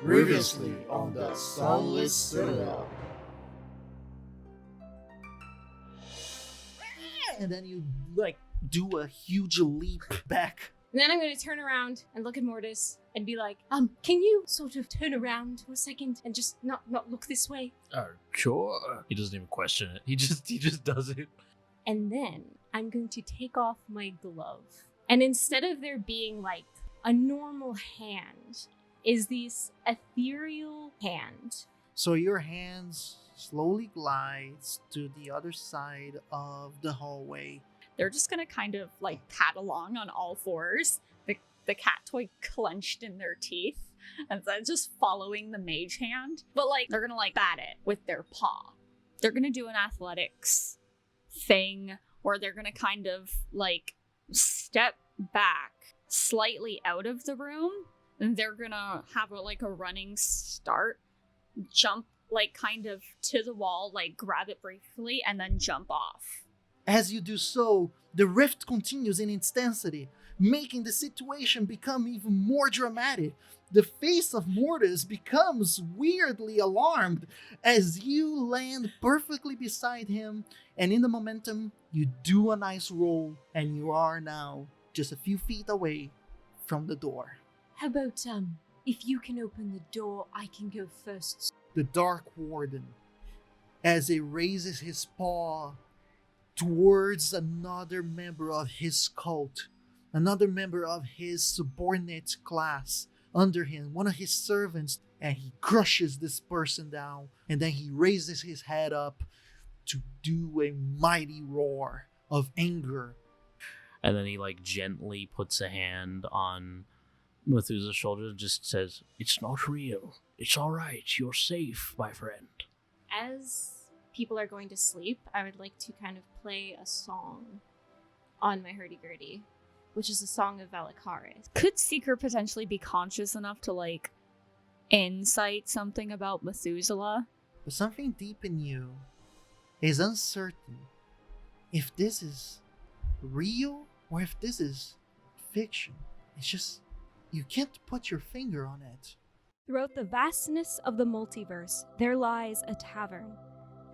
Previously on the Sunless Citadel. And then you do a huge leap back. And then I'm going to turn around and look at Mortis and be like, can you sort of turn around for a second and just not look this way? Sure. He doesn't even question it. He just does it. And then I'm going to take off my glove. And instead of there being like a normal hand, is this ethereal hand. So your hands slowly glides to the other side of the hallway. They're just gonna kind of like pat along on all fours, the cat toy clenched in their teeth, and then just following the mage hand. But like they're gonna like bat it with their paw. They're gonna do an athletics thing where they're gonna kind of like step back slightly out of the room, and they're gonna have a running start, jump like kind of to the wall, like grab it briefly, and then jump off. As you do so, the rift continues in intensity, making the situation become even more dramatic. The face of Mortis becomes weirdly alarmed as you land perfectly beside him, and in the momentum, you do a nice roll, and you are now just a few feet away from the door. How about, if you can open the door, I can go first. The Dark Warden, as he raises his paw towards another member of his cult, another member of his subordinate class under him, one of his servants, and he crushes this person down, and then he raises his head up to do a mighty roar of anger. And then he gently puts a hand on Methuselah's shoulder and just says, "It's not real. It's all right. You're safe, my friend." As people are going to sleep, I would like to kind of play a song on my hurdy-gurdy, which is a song of Valakaris. Could Seeker potentially be conscious enough to insight something about Methuselah? But something deep in you is uncertain if this is real or if this is fiction. It's just, you can't put your finger on it. Throughout the vastness of the multiverse, there lies a tavern.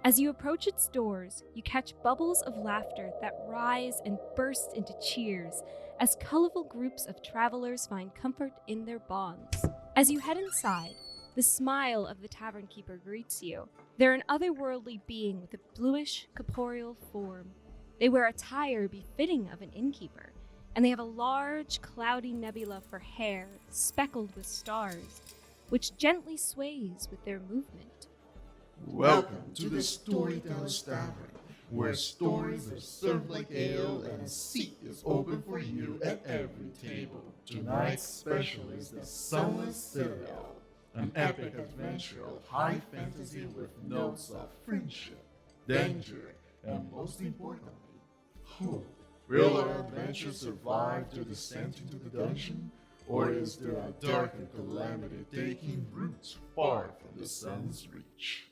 As you approach its doors, you catch bubbles of laughter that rise and burst into cheers as colorful groups of travelers find comfort in their bonds. As you head inside, the smile of the tavern keeper greets you. They're an otherworldly being with a bluish, corporeal form. They wear attire befitting of an innkeeper, and they have a large, cloudy nebula for hair speckled with stars, which gently sways with their movement. Welcome to the Storyteller's Tavern, where stories are served like ale and a seat is open for you at every table. Tonight's special is the Sunless Citadel, an epic adventure of high fantasy with notes of friendship, danger, and most importantly, hope. Will our adventure survive the descent into the dungeon, or is there a darker calamity taking root far from the sun's reach?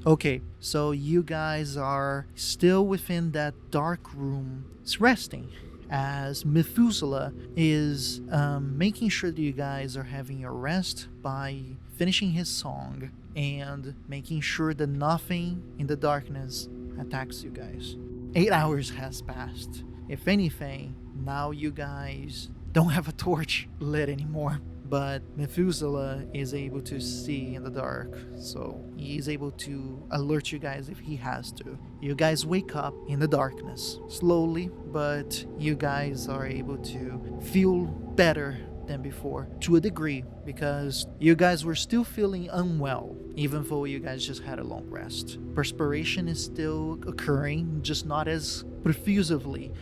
Okay, so you guys are still within that dark room. It's resting as Methuselah is making sure that you guys are having your rest by finishing his song and making sure that nothing in the darkness attacks you guys. 8 hours has passed. If anything, now you guys don't have a torch lit anymore. But Methuselah is able to see in the dark, so he's able to alert you guys if he has to. You guys wake up in the darkness, slowly, but you guys are able to feel better than before, to a degree, because you guys were still feeling unwell, even though you guys just had a long rest. Perspiration is still occurring, just not as profusively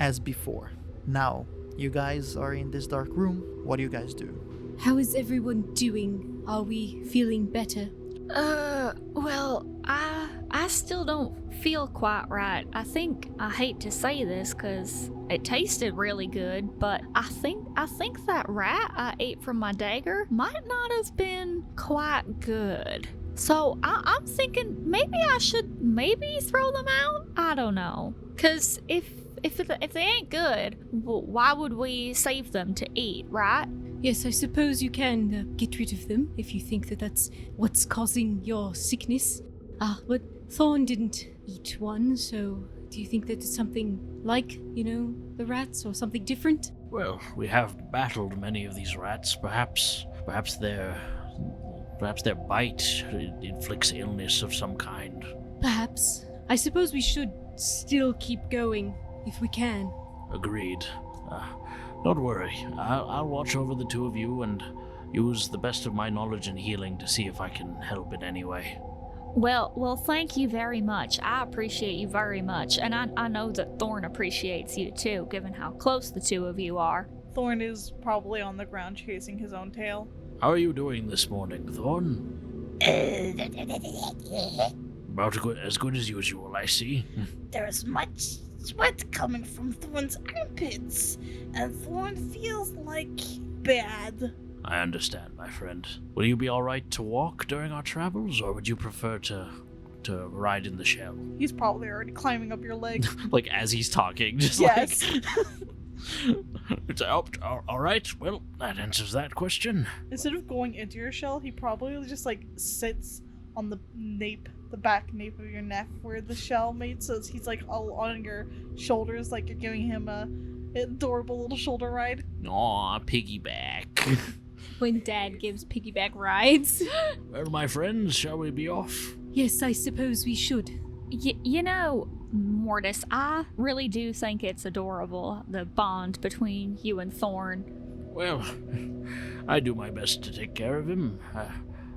as before. Now, you guys are in this dark room. What do you guys do? How is everyone doing? Are we feeling better? Well, I still don't feel quite right. I hate to say this because it tasted really good, but I think that rat I ate from my dagger might not have been quite good. So I'm thinking maybe I should throw them out? I don't know. Because if if they ain't good, why would we save them to eat, right? Yes, I suppose you can get rid of them if you think that that's what's causing your sickness. But Thorn didn't eat one, so do you think that it's something like, the rats or something different? Well, we have battled many of these rats. Perhaps their bite inflicts illness of some kind. Perhaps. I suppose we should still keep going if we can. Agreed. Don't worry. I'll watch over the two of you and use the best of my knowledge and healing to see if I can help in any way. Well, thank you very much. I appreciate you very much, and I know that Thorn appreciates you too, given how close the two of you are. Thorn is probably on the ground chasing his own tail. How are you doing this morning, Thorn? About as good as usual, I see. There's much sweat coming from Thorn's armpits, and Thorn feels like bad. I understand, my friend. Will you be alright to walk during our travels, or would you prefer to ride in the shell? He's probably already climbing up your leg. Like, as he's talking, just Yes. like... It's alright, well, that answers that question. Instead of going into your shell, he probably just sits on the back nape of your neck where the shell made, so he's all on your shoulders, like you're giving him a adorable little shoulder ride. Aw, piggyback. When Dad gives piggyback rides. Well, my friends, shall we be off? Yes, I suppose we should. Mortis, I really do think it's adorable, the bond between you and Thorn. Well, I do my best to take care of him.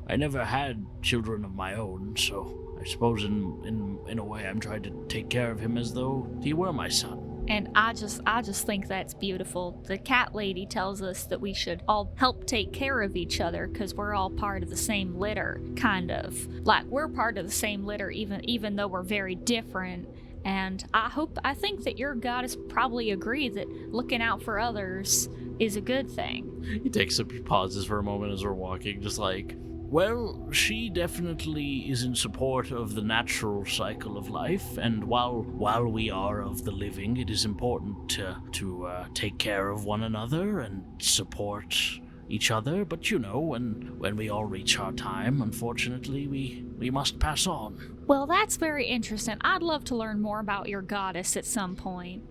I never had children of my own, so I suppose in a way I'm trying to take care of him as though he were my son. And I just think that's beautiful. The cat lady tells us that we should all help take care of each other because we're all part of the same litter, kind of. Like, we're part of the same litter even though we're very different. And I think that your goddess probably agreed that looking out for others is a good thing. He takes a pauses for a moment as we're walking, just like, well, she definitely is in support of the natural cycle of life, and while we are of the living, it is important to take care of one another and support each other. But when we all reach our time, unfortunately, we must pass on. Well, that's very interesting. I'd love to learn more about your goddess at some point.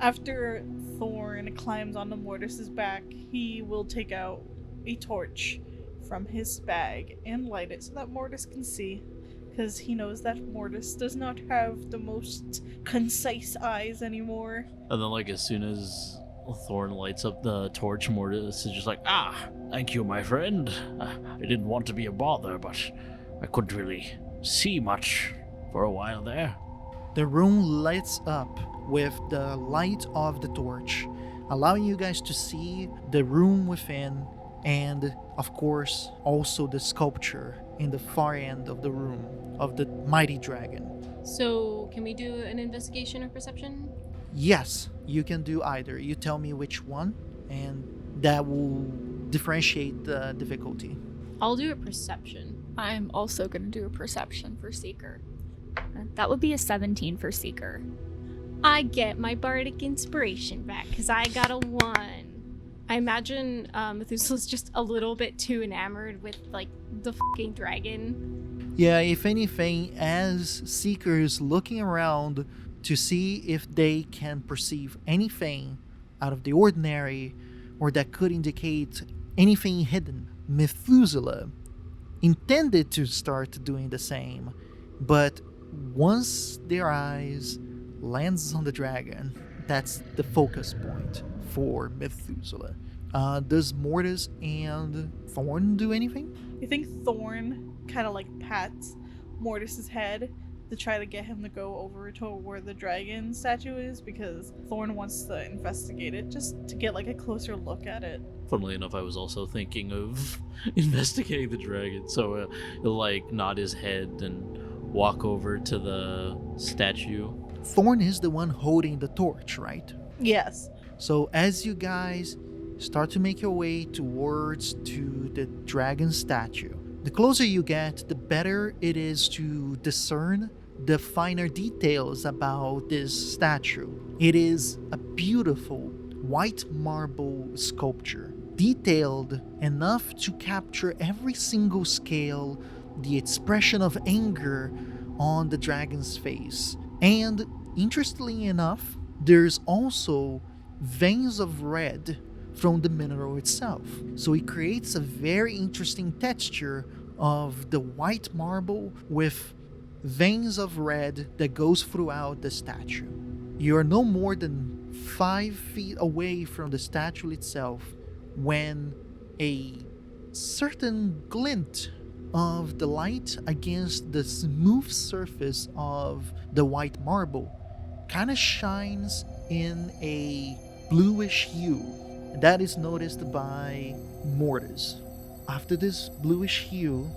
After Thorn climbs onto Mortis's back, he will take out a torch from his bag and light it so that Mortis can see, because he knows that Mortis does not have the most concise eyes anymore. And then, as soon as Thorn lights up the torch, Mortis is just like, thank you, my friend. I didn't want to be a bother, but I couldn't really see much for a while there. The room lights up with the light of the torch, allowing you guys to see the room within, and of course also the sculpture in the far end of the room of the mighty dragon. So, can we do an investigation or perception? Yes, you can do either. You tell me which one, and that will differentiate the difficulty. I'll do a perception. I'm also going to do a perception for Seeker. That would be a 17 for Seeker. I get my bardic inspiration back because I got a 1. I imagine Methuselah's just a little bit too enamored with the fucking dragon. Yeah, if anything, as Seekers looking around to see if they can perceive anything out of the ordinary or that could indicate anything hidden, Methuselah intended to start doing the same, but once their eyes lands on the dragon, that's the focus point for Methuselah. Does Mortis and Thorn do anything? You think Thorn kind of pats Mortis's head to try to get him to go over to where the dragon statue is, because Thorn wants to investigate it just to get a closer look at it. Funnily enough, I was also thinking of investigating the dragon, so he'll nod his head and walk over to the statue. Thorn is the one holding the torch, right? Yes. So as you guys start to make your way towards to the dragon statue, the closer you get, the better it is to discern the finer details about this statue. It is a beautiful white marble sculpture, detailed enough to capture every single scale, the expression of anger on the dragon's face. And interestingly enough, there's also veins of red from the mineral itself. So it creates a very interesting texture of the white marble with veins of red that goes throughout the statue. You're no more than 5 feet away from the statue itself when a certain glint of the light against the smooth surface of the white marble kind of shines in a bluish hue. That is noticed by Mortis. After this bluish hue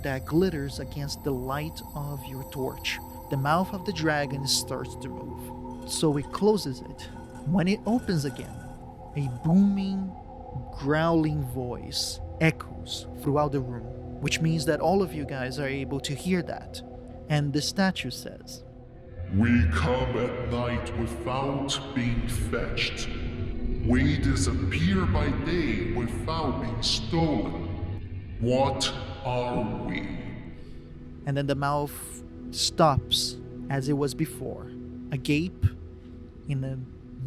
that glitters against the light of your torch, the mouth of the dragon starts to move. So it closes it. When it opens again, a booming, growling voice echoes throughout the room, which means that all of you guys are able to hear that. And the statue says, We come at night without being fetched. We disappear by day without being stolen. What are we? and then the mouth stops as it was before, agape in a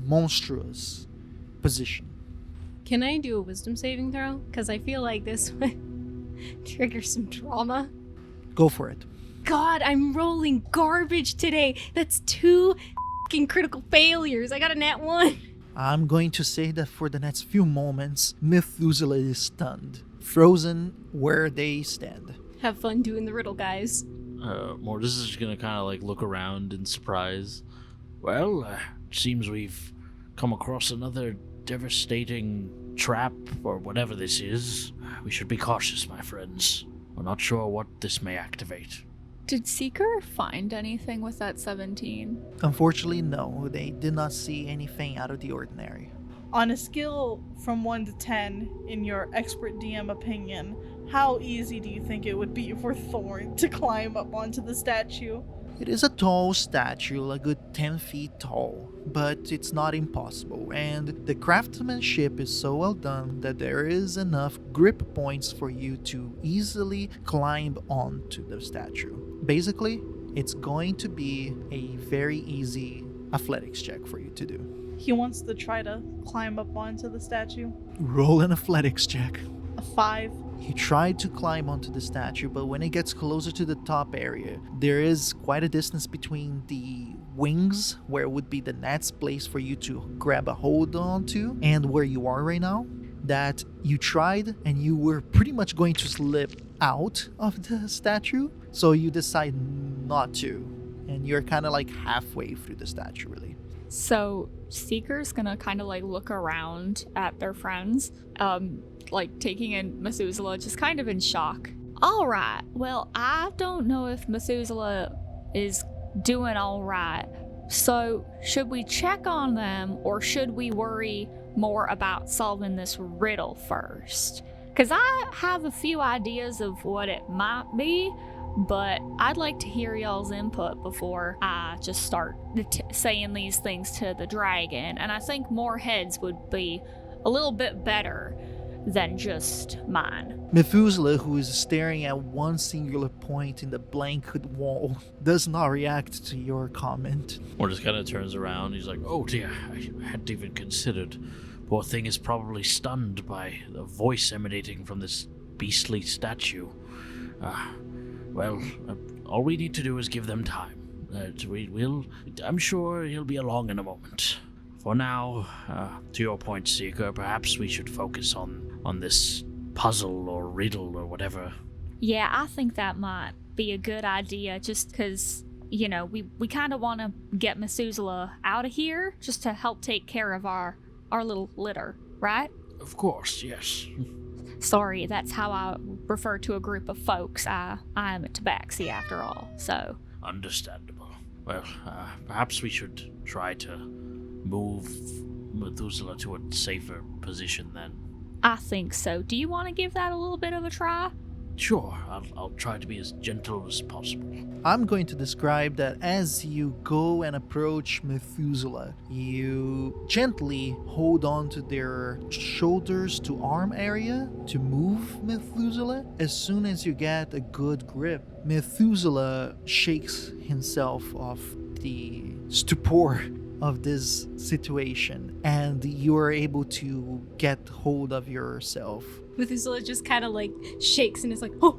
monstrous position. Can I do a wisdom saving throw? Because I feel like this would trigger some trauma. Go for it. God, I'm rolling garbage today. That's 2 fucking critical failures. I got a nat 1. I'm going to say that for the next few moments, Methuselah is stunned, frozen where they stand. Have fun doing the riddle, guys. Mortis is just gonna kind of like look around in surprise. Well, seems we've come across another devastating trap or whatever this is. We should be cautious, my friends. We're not sure what this may activate. Did Seeker find anything with that 17? Unfortunately, no, they did not see anything out of the ordinary. On a scale from 1 to 10, in your expert DM opinion, how easy do you think it would be for Thorn to climb up onto the statue? It is a tall statue, a good 10 feet tall, but it's not impossible, and the craftsmanship is so well done that there is enough grip points for you to easily climb onto the statue. Basically, it's going to be a very easy athletics check for you to do. He wants to try to climb up onto the statue. Roll an athletics check. A 5. He tried to climb onto the statue, but when it gets closer to the top area, there is quite a distance between the wings, where it would be the next place for you to grab a hold onto, and where you are right now, that you tried and you were pretty much going to slip out of the statue, so you decide not to, and you're kind of like halfway through the statue, really. So Seeker's gonna kind of like look around at their friends, like taking in Methuselah, just kind of in shock. All right, well, I don't know if Methuselah is doing all right. So should we check on them, or should we worry more about solving this riddle first? Because I have a few ideas of what it might be, but I'd like to hear y'all's input before I just start saying these things to the dragon. And I think more heads would be a little bit better than just mine. Methuselah, who is staring at one singular point in the blank wall, does not react to your comment. Or just kind of turns around. He's like, "Oh dear, I hadn't even considered. Poor thing is probably stunned by the voice emanating from this beastly statue. Well, all we need to do is give them time. I'm sure he'll be along in a moment. For now, to your point, Seeker, perhaps we should focus on this puzzle or riddle or whatever." Yeah, I think that might be a good idea, just because, you know, we kind of want to get Methuselah out of here, just to help take care of our little litter, right? Of course, yes. Sorry, that's how I refer to a group of folks. I am a tabaxi after all, so. Understandable. Well, perhaps we should try to move Methuselah to a safer position then. I think so. Do you want to give that a little bit of a try? Sure, I'll try to be as gentle as possible. I'm going to describe that as you go and approach Methuselah, you gently hold on to their shoulders to arm area to move Methuselah. As soon as you get a good grip, Methuselah shakes himself off the stupor of this situation, and you are able to get hold of yourself. Methuselah just kind of like shakes and is like, oh,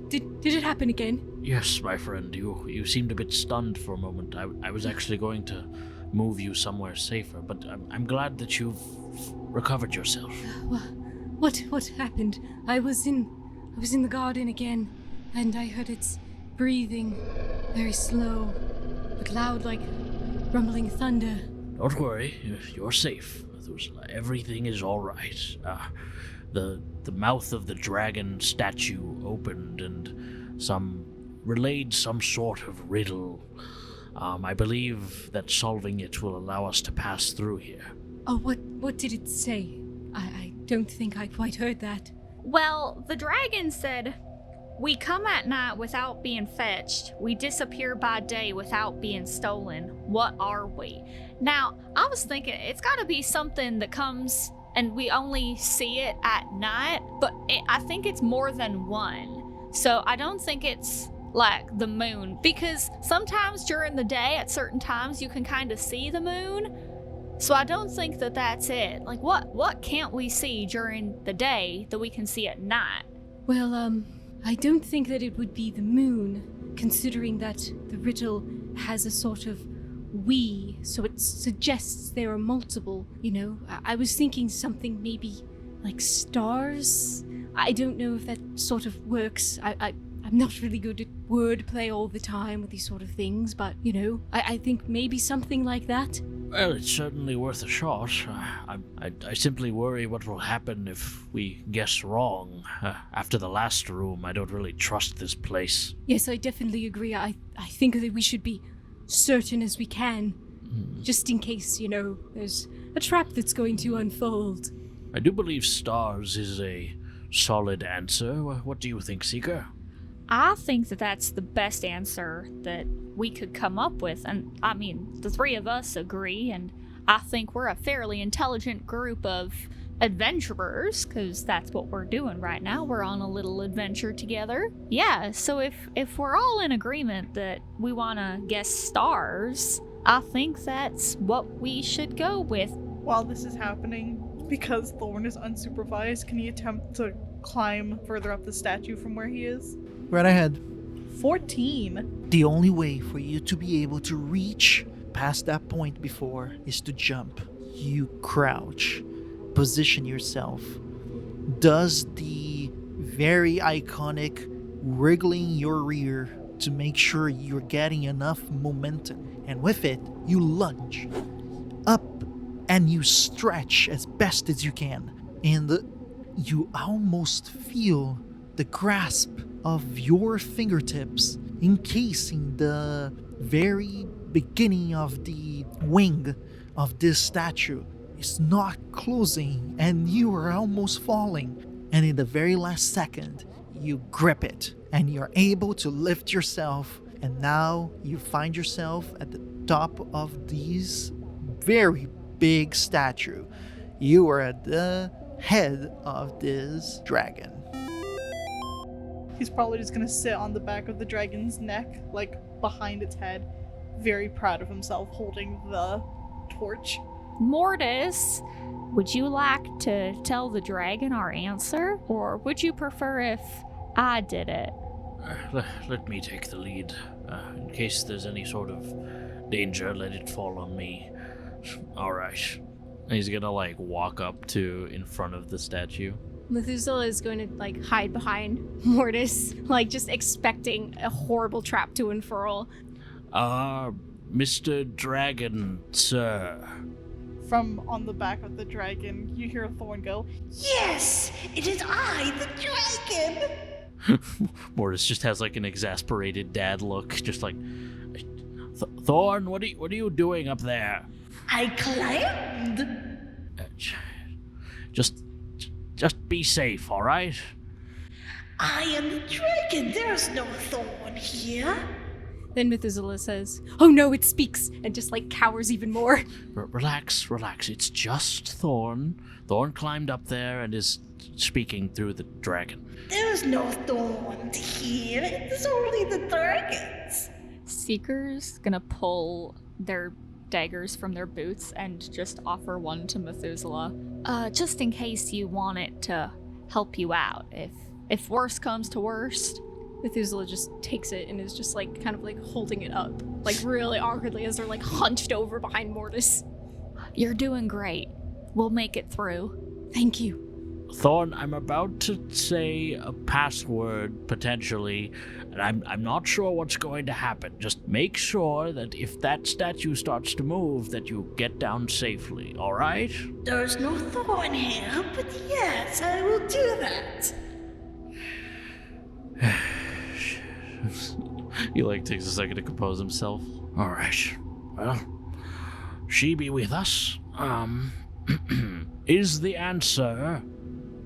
did it happen again? Yes, my friend, you seemed a bit stunned for a moment. I was actually going to move you somewhere safer, but I'm glad that you've recovered yourself. What happened? I was in the garden again, and I heard its breathing, very slow, but loud like rumbling thunder. Don't worry, you're safe, Methuselah. Everything is all right. The mouth of the dragon statue opened and relayed some sort of riddle. I believe that solving it will allow us to pass through here. Oh, what did it say? I don't think I quite heard that. Well, the dragon said, "We come at night without being fetched. We disappear by day without being stolen. What are we?" Now, I was thinking it's got to be something that comes and we only see it at night, but I think it's more than one. So I don't think it's like the moon, because sometimes during the day at certain times you can kind of see the moon. So I don't think that that's it. Like what can't we see during the day that we can see at night? Well, I don't think that it would be the moon, considering that the riddle has a sort of we, so it suggests there are multiple, I was thinking something maybe like stars. I don't know if that sort of works. I'm not really good at wordplay all the time with these sort of things, but, I think maybe something like that. Well, it's certainly worth a shot. I simply worry what will happen if we guess wrong. After the last room, I don't really trust this place. Yes, I definitely agree. I think that we should be certain as we can, just in case, there's a trap that's going to unfold. I do believe stars is a solid answer. What do you think, Seeker? I think that that's the best answer that we could come up with, and I mean, the three of us agree, and I think we're a fairly intelligent group of adventurers, because that's what we're doing right now. We're on a little adventure together. Yeah, so if we're all in agreement that we want to guess stars, I think that's what we should go with. While this is happening, because Thorn is unsupervised, can he attempt to climb further up the statue from where he is? Right ahead. 14. The only way for you to be able to reach past that point before is to jump. You crouch. Position yourself. Does the very iconic wriggling your rear to make sure you're getting enough momentum, and with it you lunge up and you stretch as best as you can, and you almost feel the grasp of your fingertips encasing the very beginning of the wing of this statue. It's not closing, and you are almost falling. And in the very last second, you grip it, and you're able to lift yourself. And now you find yourself at the top of these very big statue. You are at the head of this dragon. He's probably just gonna sit on the back of the dragon's neck, like behind its head, very proud of himself holding the torch. Mortis, would you like to tell the dragon our answer, or would you prefer if I did it? Let me take the lead. In case there's any sort of danger, let it fall on me. Alright. He's gonna walk up to in front of the statue. Methuselah is going to hide behind Mortis, just expecting a horrible trap to unfurl. Mr. Dragon, sir. From on the back of the dragon, you hear Thorn go, Yes, it is I, the dragon! Mortis just has an exasperated dad look, just Thorn, what are you doing up there? I climbed! Just be safe, all right? I am the dragon. There's no thorn here. Then Methuselah says, "Oh no, it speaks," and just like cowers even more. Relax. It's just Thorn. Thorn climbed up there and is speaking through the dragon. There's no thorn here. It's only the dragons. Seeker's gonna pull their daggers from their boots and just offer one to Methuselah. Just in case you want it to help you out. If worst comes to worst. Methuselah just takes it and is just like kind of like holding it up, like really awkwardly as they're like hunched over behind Mortis. You're doing great. We'll make it through. Thank you. Thorn, I'm about to say a password, potentially, and I'm not sure what's going to happen. Just make sure that if that statue starts to move, that you get down safely, alright? There's no thorn here, but yes, I will do that. He takes a second to compose himself. Alright. Well, she be with us. Is the answer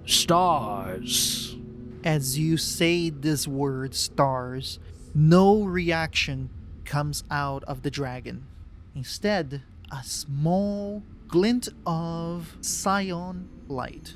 stars? As you say this word, stars, no reaction comes out of the dragon. Instead, a small glint of cyan light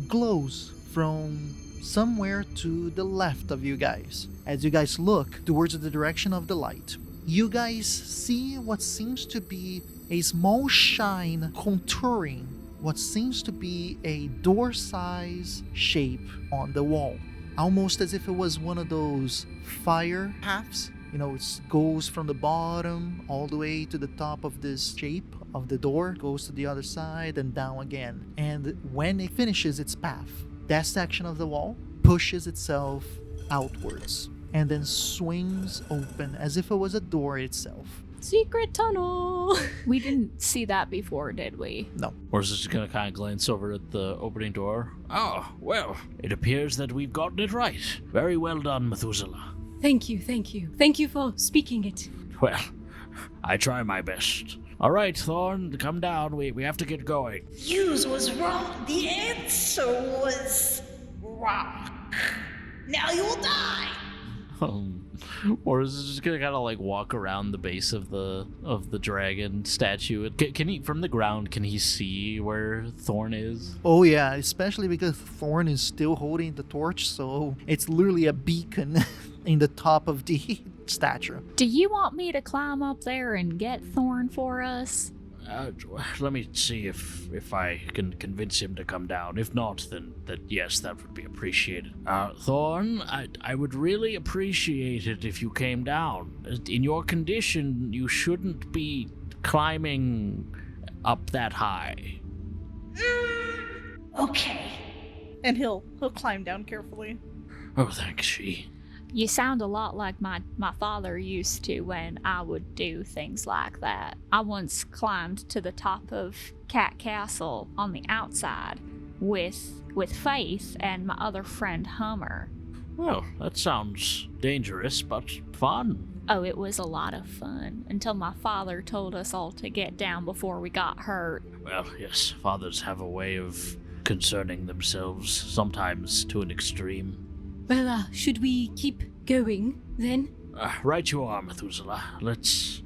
glows from somewhere to the left of you guys. As you guys look towards the direction of the light, you guys see what seems to be a small shine contouring what seems to be a door-size shape on the wall. Almost as if it was one of those fire paths. You know, it goes from the bottom all the way to the top of this shape of the door, goes to the other side and down again. And when it finishes its path, that section of the wall pushes itself outwards and then swings open as if it was a door itself. Secret tunnel. We didn't see that before, did we? No. Or is it just gonna kind of glance over at the opening door? Oh, well, it appears that we've gotten it right. Very well done, Methuselah. Thank you. Thank you for speaking it. Well, I try my best. All right, Thorn, come down. We have to get going. Yours was wrong. The answer was rock. Now you'll die. Or is it just gonna kind of walk around the base of the dragon statue? Can he, from the ground, can he see where Thorn is? Oh yeah, especially because Thorn is still holding the torch, so it's literally a beacon in the top of the statue. Do you want me to climb up there and get Thorn for us? Let me see if I can convince him to come down. If not, then yes, that would be appreciated. Thorn, I would really appreciate it if you came down. In your condition, you shouldn't be climbing up that high. Okay. And he'll climb down carefully. Oh, thanks, she. You sound a lot like my father used to when I would do things like that. I once climbed to the top of Cat Castle on the outside with Faith and my other friend Hummer. Well, that sounds dangerous, but fun. Oh, it was a lot of fun, until my father told us all to get down before we got hurt. Well, yes, fathers have a way of concerning themselves, sometimes to an extreme. Well, should we keep going then? Right you are, Methuselah. Let's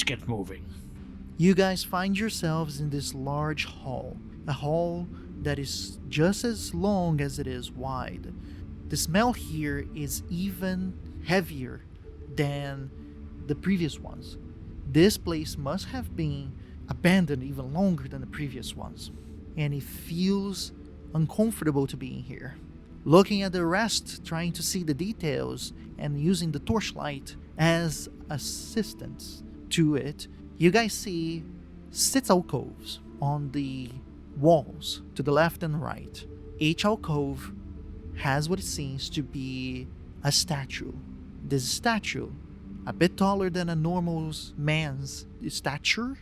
get moving. You guys find yourselves in this large hall. A hall that is just as long as it is wide. The smell here is even heavier than the previous ones. This place must have been abandoned even longer than the previous ones. And it feels uncomfortable to be in here. Looking at the rest, trying to see the details, and using the torchlight as assistance to it, you guys see 6 alcoves on the walls to the left and right. Each alcove has what it seems to be a statue. This statue, a bit taller than a normal man's stature,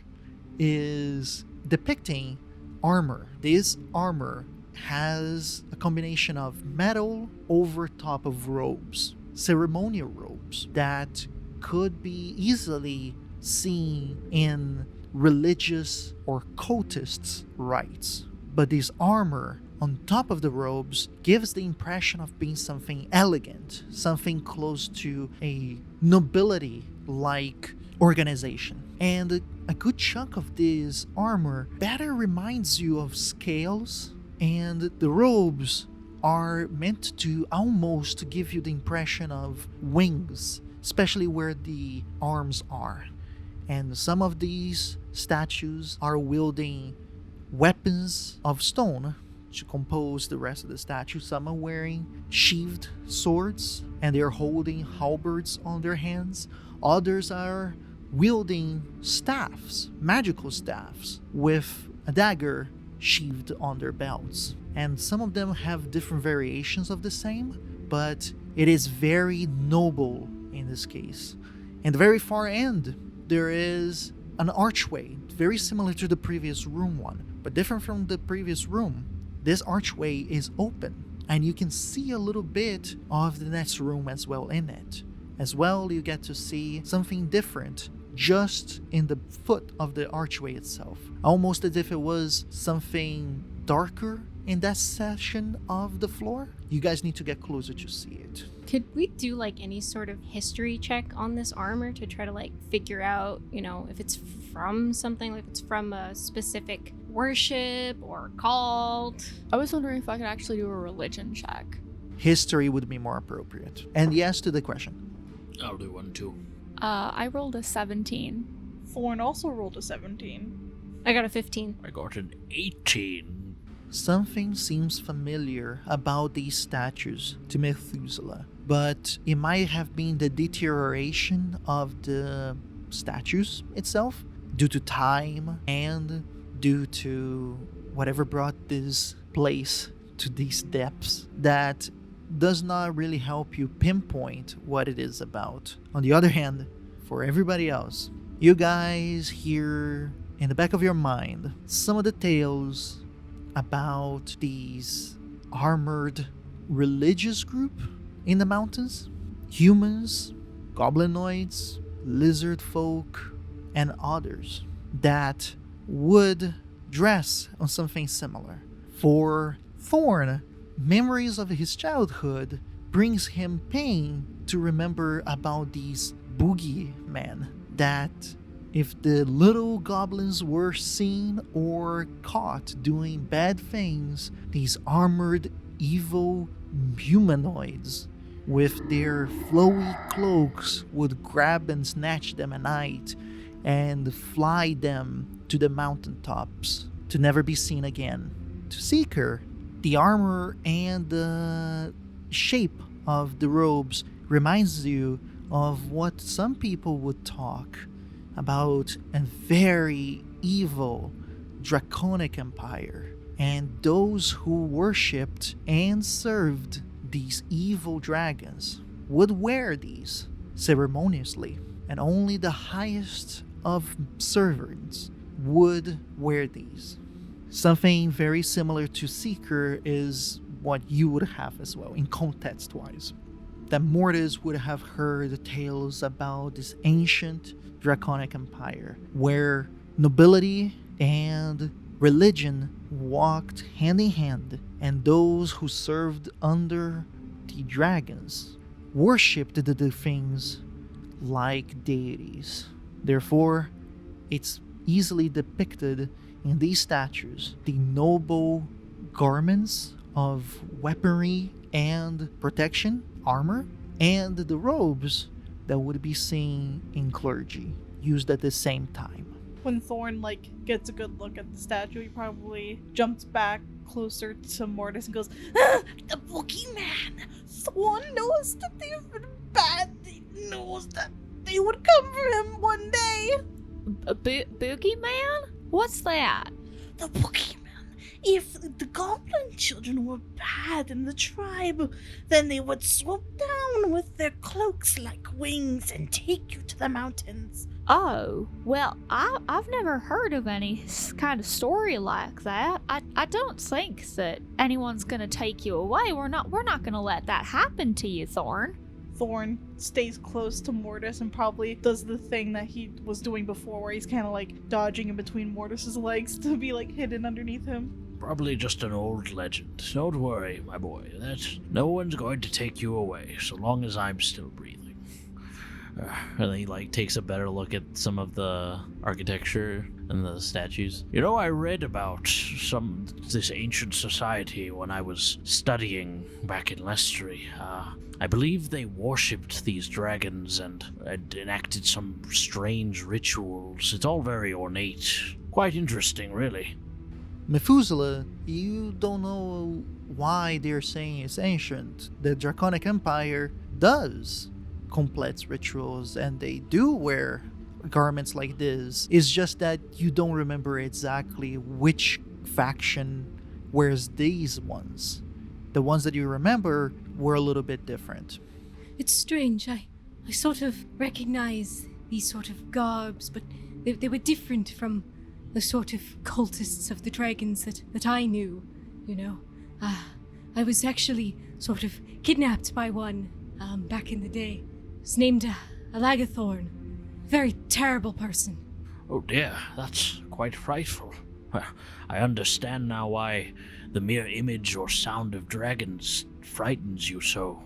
is depicting armor. This armor has a combination of metal over top of robes, ceremonial robes that could be easily seen in religious or cultists' rites. But this armor, on top of the robes gives the impression of being something elegant, something close to a nobility-like organization. And a good chunk of this armor better reminds you of scales, and the robes are meant to almost give you the impression of wings, especially where the arms are. And some of these statues are wielding weapons of stone to compose the rest of the statue. Some are wearing sheathed swords and they're holding halberds on their hands. Others are wielding staffs, magical staffs, with a dagger sheathed on their belts. And some of them have different variations of the same, but it is very noble in this case. In the very far end, there is an archway, very similar to the previous room one, but different from the previous room. This archway is open, and you can see a little bit of the next room as well in it. As well, you get to see something different just in the foot of the archway itself. Almost as if it was something darker in that section of the floor. You guys need to get closer to see it. Could we do like any sort of history check on this armor to try to like figure out, if it's from something, like it's from a specific worship or cult? I was wondering if I could actually do a religion check. History would be more appropriate. And yes to the question. I'll do one too. I rolled a 17. Thorn also rolled a 17. I got a 15. I got an 18. Something seems familiar about these statues to Methuselah, but it might have been the deterioration of the statues itself due to time and due to whatever brought this place to these depths that does not really help you pinpoint what it is about. On the other hand, for everybody else, you guys hear in the back of your mind some of the tales about these armored religious group in the mountains. Humans, goblinoids, lizard folk, and others that would dress on something similar. For Thorn, memories of his childhood brings him pain to remember about these boogeymen that if the little goblins were seen or caught doing bad things, these armored evil humanoids with their flowy cloaks would grab and snatch them at night and fly them to the mountaintops to never be seen again. To Seeker, the armor and the shape of the robes reminds you of what some people would talk about a very evil draconic empire, and those who worshipped and served these evil dragons would wear these ceremoniously, and only the highest of servants would wear these. Something very similar to Seeker is what you would have as well, in context-wise. That Mortis would have heard tales about this ancient draconic empire, where nobility and religion walked hand in hand, and those who served under the dragons worshipped the things like deities. Therefore, it's easily depicted in these statues the noble garments of weaponry and protection, armor, and the robes that would be seen in clergy, used at the same time. When Thorn gets a good look at the statue, he probably jumps back closer to Mortis and goes, "Ah, the boogeyman! Thorn knows that they've been bad. He knows that they would come for him one day." A boogeyman? What's that? The boogeyman. If the goblin children were bad in the tribe, then they would swoop down with their cloaks like wings and take you to the mountains. Oh, well, I've never heard of any kind of story like that. I don't think that anyone's gonna take you away. We're not gonna let that happen to you, Thorn. Thorn stays close to Mortis and probably does the thing that he was doing before where he's kind of like dodging in between Mortis's legs to be like hidden underneath him. Probably just an old legend. Don't worry, my boy. No one's going to take you away so long as I'm still breathing. And he like takes a better look at some of the architecture and the statues. You know, I read about this ancient society when I was studying back in Lestery. I believe they worshipped these dragons and enacted some strange rituals. It's all very ornate. Quite interesting, really. Methuselah, you don't know why they're saying it's ancient. The Draconic Empire does complex rituals and they do wear garments like this. It's just that you don't remember exactly which faction wears these ones. The ones that you remember were a little bit different. It's strange. I sort of recognize these sort of garbs, but they were different from the sort of cultists of the dragons that I knew, you know. I was actually sort of kidnapped by one back in the day. His named Alagathorn. Very terrible person. Oh dear, that's quite frightful. I understand now why the mere image or sound of dragons frightens you so.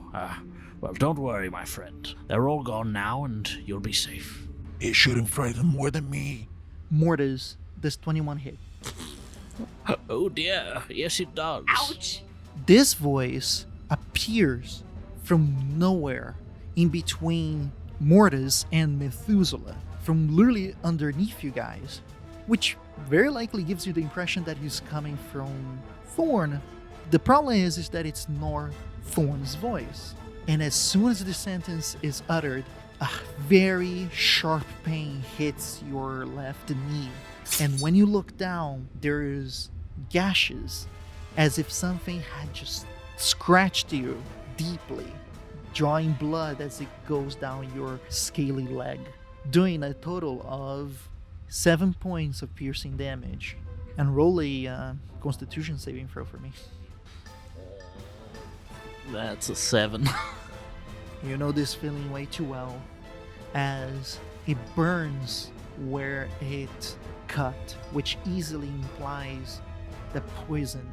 Well, don't worry, my friend. They're all gone now, and you'll be safe. It shouldn't frighten more than me. Mortis, does 21 hit? Oh dear, yes it does. Ouch! This voice appears from nowhere in between Mortis and Methuselah, from literally underneath you guys, which very likely gives you the impression that he's coming from Thorn. The problem is that it's not Thorn's voice. And as soon as the sentence is uttered, a very sharp pain hits your left knee. And when you look down, there's gashes, as if something had just scratched you deeply, drawing blood as it goes down your scaly leg, doing a total of 7 points of piercing damage. And roll a Constitution saving throw for me. That's a 7. You know this feeling way too well, as it burns where it cut, which easily implies that poison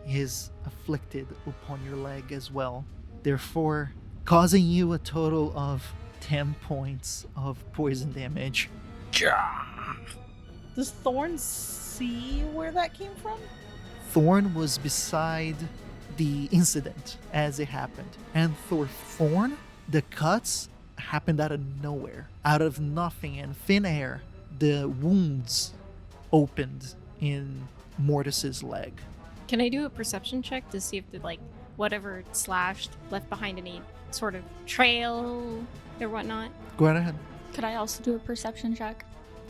is afflicted upon your leg as well, therefore causing you a total of 10 points of poison damage. Does Thorn see where that came from? Thorn was beside the incident as it happened, and for Thorn, the cuts happened out of nowhere, out of nothing and thin air. The wounds opened in Mortis's leg. Can I do a perception check to see if the, whatever slashed left behind any sort of trail or whatnot? Go right ahead. Could I also do a perception check?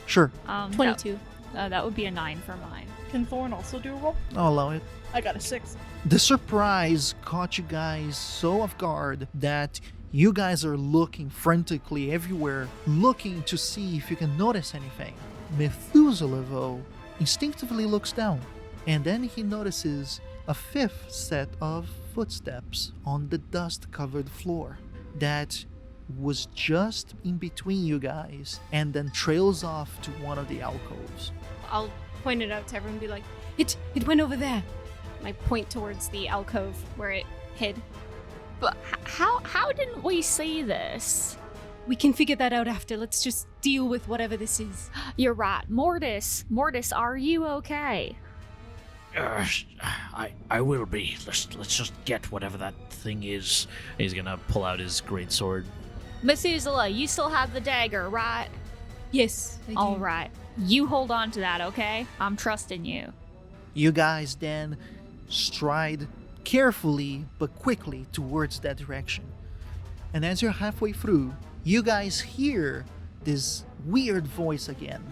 Sure, 22. That would be a 9 for mine. Can Thorn also do a roll? I'll allow it. I got a 6. The surprise caught you guys so off guard that you guys are looking frantically everywhere, looking to see if you can notice anything. Methuselah, though, instinctively looks down, and then he notices a fifth set of footsteps on the dust-covered floor that was just in between you guys and then trails off to one of the alcoves. I'll point it out to everyone and be like, It went over there. I point towards the alcove where it hid. But how didn't we see this? We can figure that out after. Let's just deal with whatever this is. You're right. Mortis, are you okay? I will be. Let's just get whatever that thing is. He's gonna pull out his great sword. Methuselah, you still have the dagger, right? Yes, I do. All right. You hold on to that, okay? I'm trusting you. You guys then stride carefully but quickly towards that direction. And as you're halfway through, you guys hear this weird voice again,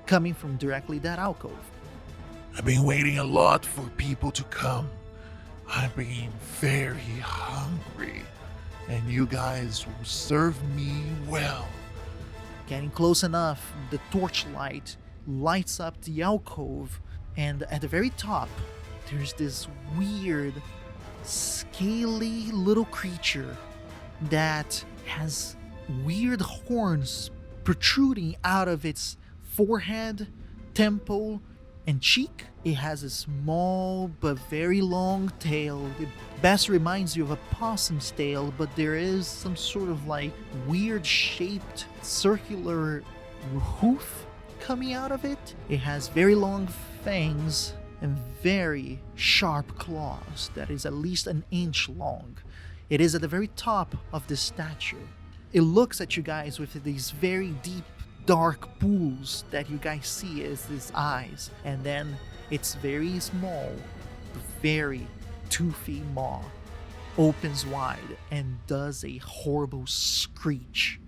coming from directly that alcove. I've been waiting a lot for people to come. I've been very hungry, and you guys will serve me well. Getting close enough, the torchlight lights up the alcove, and at the very top, there's this weird, scaly little creature that has weird horns protruding out of its forehead, temple, and cheek. It has a small but very long tail. It best reminds you of a possum's tail, but there is some sort of like weird shaped circular hoof coming out of it. It has very long fangs and very sharp claws that is at least an inch long. It is at the very top of the statue. It looks at you guys with these very deep, dark pools that you guys see as its eyes, and then its very small, very toothy maw opens wide and does a horrible screech.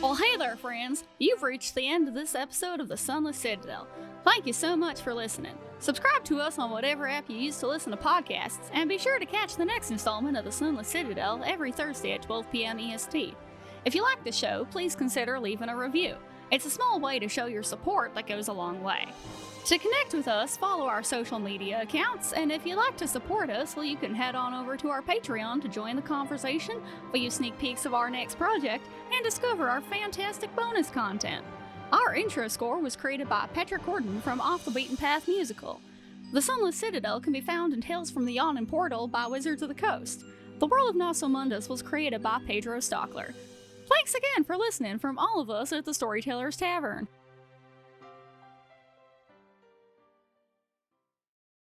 Well, hey there, friends. You've reached the end of this episode of the Sunless Citadel. Thank you so much for listening. Subscribe to us on whatever app you use to listen to podcasts, and be sure to catch the next installment of the Sunless Citadel every Thursday at 12 p.m. EST. If you like the show, please consider leaving a review. It's a small way to show your support that goes a long way. To connect with us, follow our social media accounts, and if you'd like to support us, well, you can head on over to our Patreon to join the conversation, view sneak peeks of our next project, and discover our fantastic bonus content. Our intro score was created by Patrick Gordon from Off the Beaten Path Musical. The Sunless Citadel can be found in Tales from the Yawning Portal by Wizards of the Coast. The world of Nosso Mondus was created by Pedro Stockler. Thanks again for listening from all of us at the Storyteller's Tavern.